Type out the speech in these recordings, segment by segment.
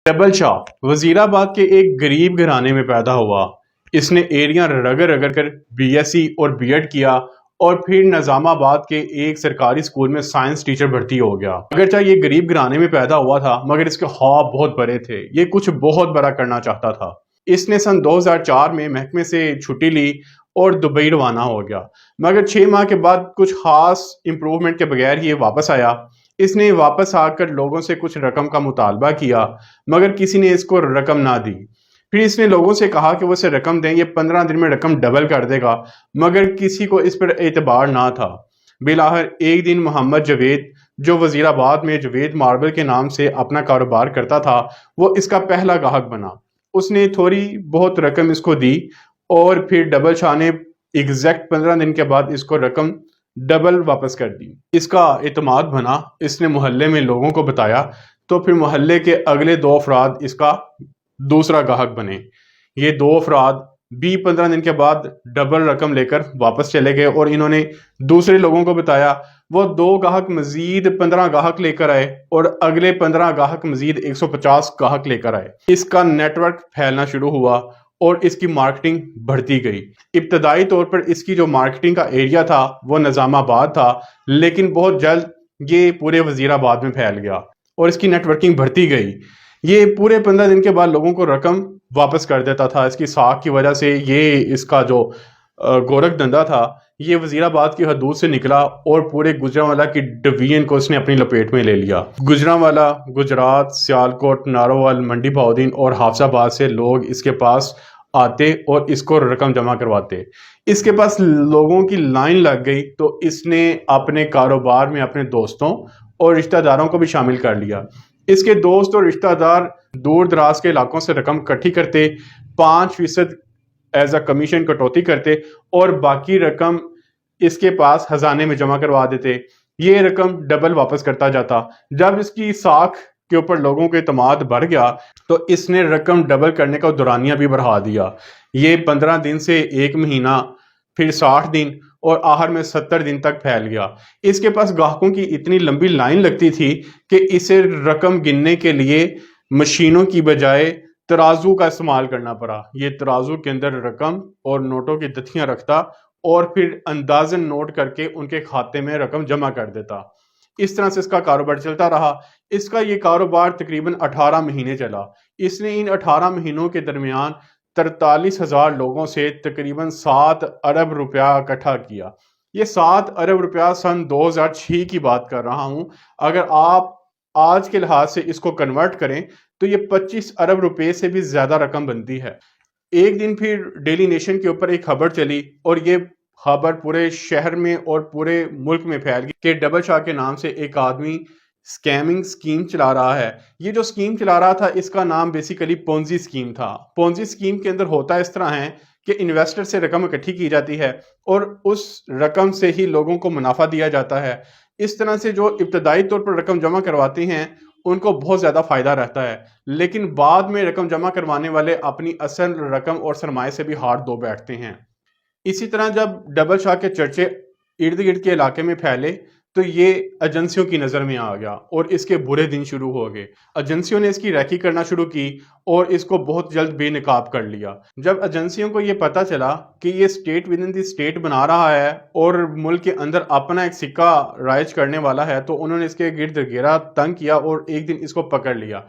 Double شاہ وزیر آباد کے ایک غریب گھرانے میں پیدا ہوا۔ اس نے ایریاں رگڑ رگڑ کر بی ایس سی اور بی ایڈ کیا اور پھر نظام آباد کے ایک سرکاری اسکول میں سائنس ٹیچر بھرتی ہو گیا۔ اگرچہ یہ غریب گھرانے میں پیدا ہوا تھا مگر اس کے خواب بہت بڑے تھے، یہ کچھ بہت بڑا کرنا چاہتا تھا۔ اس نے سن 2004 میں محکمے سے چھٹی لی اور دبئی روانہ ہو گیا، مگر 6 ماہ کے بعد کچھ خاص امپروومنٹ کے بغیر یہ واپس آیا۔ اس نے واپس آ کر لوگوں سے کچھ رقم کا مطالبہ کیا مگر کسی نے اس کو رقم نہ دی۔ پھر اس نے لوگوں سے کہا کہ وہ اسے رقم دیں، یہ 15 دن میں رقم ڈبل کر دے گا، مگر کسی کو اس پر اعتبار نہ تھا۔ بالآخر ایک دن محمد جاوید، جو وزیر آباد میں جاوید ماربل کے نام سے اپنا کاروبار کرتا تھا، وہ اس کا پہلا گاہک بنا۔ اس نے تھوڑی بہت رقم اس کو دی اور پھر ڈبل شاہ نے ایگزیکٹ 15 دن کے بعد اس کو رقم ڈبل واپس کر دی۔ اس کا اعتماد بنا، اس نے محلے میں لوگوں کو بتایا تو پھر محلے کے اگلے 2 افراد اس کا دوسرا گاہک بنے۔ یہ 2 افراد بھی 15 دن کے بعد ڈبل رقم لے کر واپس چلے گئے اور انہوں نے دوسرے لوگوں کو بتایا۔ وہ 2 گاہک مزید 15 گاہک لے کر آئے اور اگلے 15 گاہک مزید 150 گاہک لے کر آئے۔ اس کا نیٹ ورک پھیلنا شروع ہوا اور اس کی مارکیٹنگ بڑھتی گئی۔ ابتدائی طور پر اس کی جو مارکیٹنگ کا ایریا تھا وہ نظام آباد تھا، لیکن بہت جلد یہ پورے وزیر آباد میں پھیل گیا اور اس کی نیٹ ورکنگ بڑھتی گئی۔ یہ پورے 15 دن کے بعد لوگوں کو رقم واپس کر دیتا تھا۔ اس کی ساکھ کی وجہ سے یہ اس کا جو گورکھ دھندا تھا یہ وزیر آباد کی حدود سے نکلا اور پورے گجرانوالہ کی ڈویژن کو اس نے اپنی لپیٹ میں لے لیا۔ گجرانوالہ، گجرات، سیالکوٹ، ناروول، منڈی بہاؤدین اور حافظ آباد سے لوگ اس کے پاس آتے اور اس کو رقم جمع کرواتے۔ اس کے پاس لوگوں کی لائن لگ گئی تو اس نے اپنے کاروبار میں اپنے دوستوں اور رشتہ داروں کو بھی شامل کر لیا۔ اس کے دوست اور رشتہ دار دور دراز کے علاقوں سے رقم اکٹھی کرتے، 5% ایز اے کمیشن کٹوتی کرتے اور باقی رقم اس کے پاس خزانے میں جمع کروا دیتے۔ یہ رقم ڈبل واپس کرتا جاتا۔ جب اس کی ساکھ کے اوپر لوگوں کے اعتماد بڑھ گیا تو اس نے رقم ڈبل کرنے کا دورانیہ بھی بڑھا دیا۔ یہ 15 دن سے 1 مہینہ، پھر 60 دن اور آخر میں 70 دن تک پھیل گیا۔ اس کے پاس گاہکوں کی اتنی لمبی لائن لگتی تھی کہ اسے رقم گننے کے لیے مشینوں کی بجائے ترازو کا استعمال کرنا پڑا۔ یہ ترازو کے اندر رقم اور نوٹوں کی دتھیاں رکھتا اور پھر اندازن نوٹ کر کے ان کے کھاتے میں رقم جمع کر دیتا۔ اس طرح سے اس کا کاروبار چلتا رہا۔ اس کا یہ کاروبار تقریباً 18 مہینے چلا۔ اس نے ان 18 مہینوں کے درمیان 43,000 لوگوں سے تقریباً 7 ارب روپیہ اکٹھا کیا۔ یہ 7 ارب روپیہ سن 2006 کی بات کر رہا ہوں۔ اگر آپ آج کے لحاظ سے اس کو کنورٹ کریں تو یہ 25 ارب روپے سے بھی زیادہ رقم بنتی ہے۔ ایک دن پھر ڈیلی نیشن کے اوپر ایک خبر چلی اور یہ خبر پورے شہر میں اور پورے ملک میں پھیل گئی کہ ڈبل شاہ کے نام سے ایک آدمی سکیمنگ سکیم چلا رہا ہے۔ یہ جو سکیم چلا رہا تھا اس کا نام بیسیکلی پونزی سکیم تھا۔ پونزی سکیم کے اندر ہوتا اس طرح ہے کہ انویسٹر سے رقم اکٹھی کی جاتی ہے اور اس رقم سے ہی لوگوں کو منافع دیا جاتا ہے۔ اس طرح سے جو ابتدائی طور پر رقم جمع کرواتے ہیں ان کو بہت زیادہ فائدہ رہتا ہے، لیکن بعد میں رقم جمع کروانے والے اپنی اصل رقم اور سرمایہ سے بھی ہاتھ دھو بیٹھتے ہیں۔ اسی طرح جب ڈبل شاہ کے چرچے ارد گرد کے علاقے میں پھیلے تو یہ ایجنسیوں کی نظر میں آ گیا اور اس کے برے دن شروع ہو گئے۔ ایجنسیوں نے اس کی ریکی کرنا شروع کی اور اس کو بہت جلد بے نقاب کر لیا۔ جب ایجنسیوں کو یہ پتا چلا کہ یہ state with in the state بنا رہا ہے اور ملک کے اندر اپنا ایک سکہ رائج کرنے والا ہے تو انہوں نے اس کے گرد گھیرا تنگ کیا اور ایک دن اس کو پکڑ لیا۔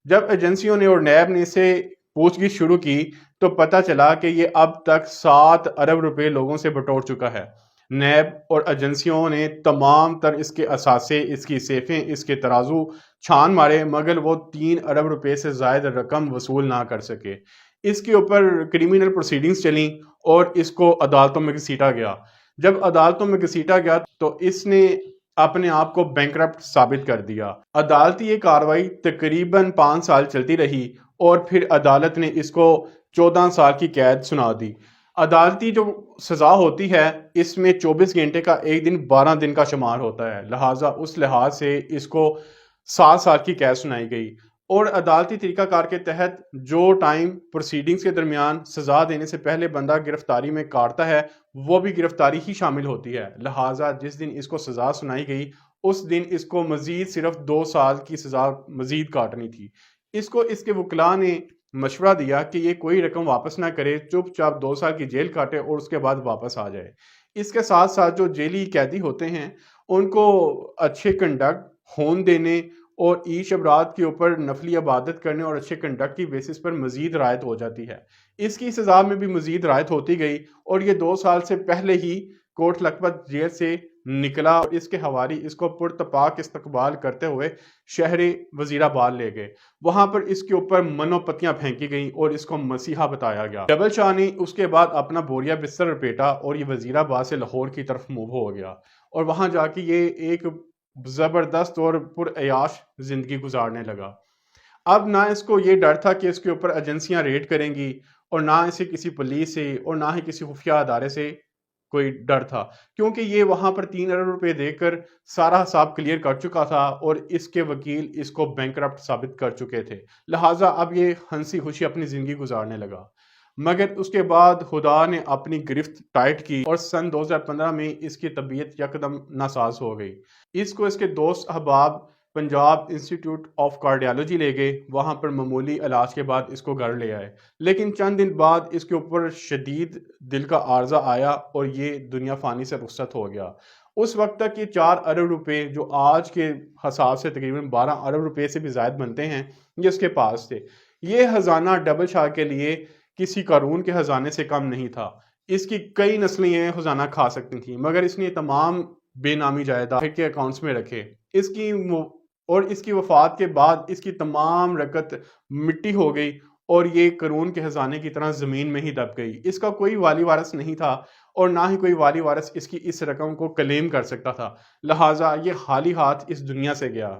جب ایجنسیوں نے اور نیب نے اسے پوچھ گچھ شروع کی تو پتا چلا کہ یہ اب تک 7 ارب روپے لوگوں سے بٹور چکا ہے۔ نیب اور ایجنسیوں نے تمام تر اس کے اثاثے، اس کی سیفیں، اس کے ترازو چھان مارے مگر وہ 3 ارب روپے سے زائد رقم وصول نہ کر سکے۔ اس کے اوپر کریمنل پروسیڈنگز چلیں اور اس کو عدالتوں میں گھسیٹا گیا۔ جب عدالتوں میں گھسیٹا گیا تو اس نے اپنے آپ کو بینکرپٹ ثابت کر دیا۔ عدالتی یہ کاروائی تقریباً 5 سال چلتی رہی اور پھر عدالت نے اس کو 14 سال کی قید سنا دی۔ عدالتی جو سزا ہوتی ہے اس میں 24 گھنٹے کا ایک دن 12 دن کا شمار ہوتا ہے، لہٰذا اس لحاظ سے اس کو 7 سال کی قید سنائی گئی۔ اور عدالتی طریقہ کار کے تحت جو ٹائم پروسیڈنگز کے درمیان سزا دینے سے پہلے بندہ گرفتاری میں کاٹتا ہے وہ بھی گرفتاری ہی شامل ہوتی ہے، لہٰذا جس دن اس کو سزا سنائی گئی اس دن اس کو مزید صرف 2 سال کی سزا مزید کاٹنی تھی۔ اس کو اس کے وکلا نے مشورہ دیا کہ یہ کوئی رقم واپس نہ کرے، چپ چاپ 2 سال کی جیل کاٹے اور اس کے بعد واپس آ جائے۔ اس کے ساتھ ساتھ جو جیلی قیدی ہوتے ہیں ان کو اچھے کنڈکٹ، ہون دینے اور شبرات کے اوپر نفلی عبادت کرنے اور اچھے کنڈکٹ کی بیسس پر مزید رعایت ہو جاتی ہے۔ اس کی سزا میں بھی مزید رعایت ہوتی گئی اور یہ 2 سال سے پہلے ہی کوٹ لکھپت جیل سے نکلا اور اس کے حوالی اس کو پرتپاک استقبال کرتے ہوئے شہر وزیر آباد لے گئے۔ وہاں پر اس کے اوپر منو پتیاں پھینکی گئیں اور اس کو مسیحا بتایا گیا۔ ڈبل شاہ نے اس کے بعد اپنا بوریا بستر لپیٹا اور یہ وزیر آباد سے لاہور کی طرف موو ہو گیا اور وہاں جا کے یہ ایک زبردست اور پرعیاش زندگی گزارنے لگا۔ اب نہ اس کو یہ ڈر تھا کہ اس کے اوپر ایجنسیاں ریڈ کریں گی اور نہ اسے کسی پولیس سے اور نہ ہی کسی خفیہ ادارے سے کوئی ڈر تھا، کیونکہ یہ وہاں پر 3 ارب روپے دے کر سارا حساب کلیئر کر چکا تھا اور اس کے وکیل اس کو بینکرپٹ ثابت کر چکے تھے، لہٰذا اب یہ ہنسی خوشی اپنی زندگی گزارنے لگا۔ مگر اس کے بعد خدا نے اپنی گرفت ٹائٹ کی اور سن 2015 میں اس کی طبیعت یکدم ناساز ہو گئی۔ اس کو اس کے دوست احباب پنجاب انسٹیٹیوٹ آف کارڈیالوجی لے گئے، وہاں پر معمولی علاج کے بعد اس کو گھر لے آئے، لیکن چند دن بعد اس کے اوپر شدید دل کا عارضہ آیا اور یہ دنیا فانی سے رخصت ہو گیا۔ اس وقت تک یہ 4 ارب روپے جو آج کے حساب سے تقریباً 12 ارب روپے سے بھی زائد بنتے ہیں، یہ اس کے پاس تھے۔ یہ خزانہ ڈبل شاہ کے لیے کسی قارون کے خزانے سے کم نہیں تھا۔ اس کی کئی نسلیں یہ خزانہ کھا سکتی تھیں، مگر اس نے تمام بے نامی جائیداد کے اکاؤنٹس میں رکھے۔ اس کی وفات کے بعد اس کی تمام رکعت مٹی ہو گئی اور یہ قارون کے خزانے کی طرح زمین میں ہی دب گئی۔ اس کا کوئی والی وارث نہیں تھا اور نہ ہی کوئی والی وارث اس کی اس رقم کو کلیم کر سکتا تھا، لہٰذا یہ خالی ہاتھ اس دنیا سے گیا۔